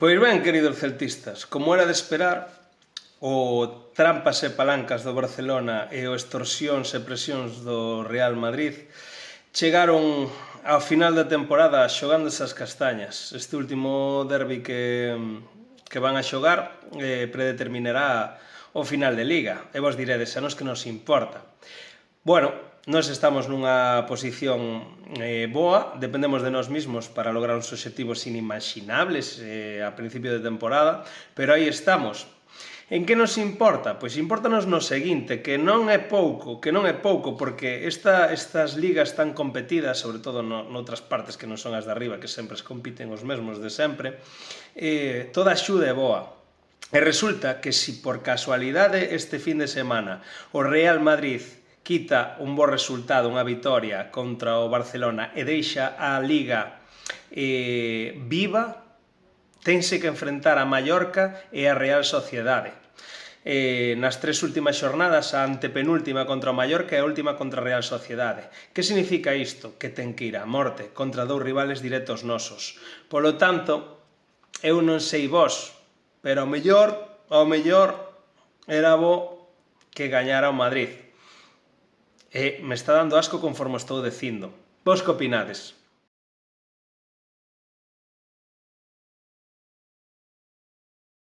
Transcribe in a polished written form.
Pois ben, queridos celtistas, como era de esperar, o trampas e palancas do Barcelona e o extorsións e presións do Real Madrid chegaron ao final da temporada xogándose as castañas. Este último derbi que van a xogar predeterminará o final de Liga. E vos diredes, a nos que nos importa. Bueno, nós estamos nunha posición boa, dependemos de nós mesmos para lograr uns obxectivos inimaginables a principio de temporada, pero aí estamos. En que nos importa? Pois importanos no seguinte, que non é pouco, porque estas ligas tan competidas, sobre todo noutras partes que non son as de arriba, que sempre se compiten os mesmos de sempre, toda axuda é boa. E resulta que se por casualidade este fin de semana o Real Madrid quita un bo resultado, unha vitoria contra o Barcelona e deixa a Liga viva, tense que enfrentar a Mallorca e a Real Sociedade. Nas tres últimas xornadas, a antepenúltima contra o Mallorca e a última contra a Real Sociedade. Que significa isto? Que ten que ir a morte contra dous rivales directos nosos. Polo tanto, eu non sei vos, pero ao mellor era bo que gañara o Madrid. E me está dando asco conforme estou dicindo. Vos que opinades?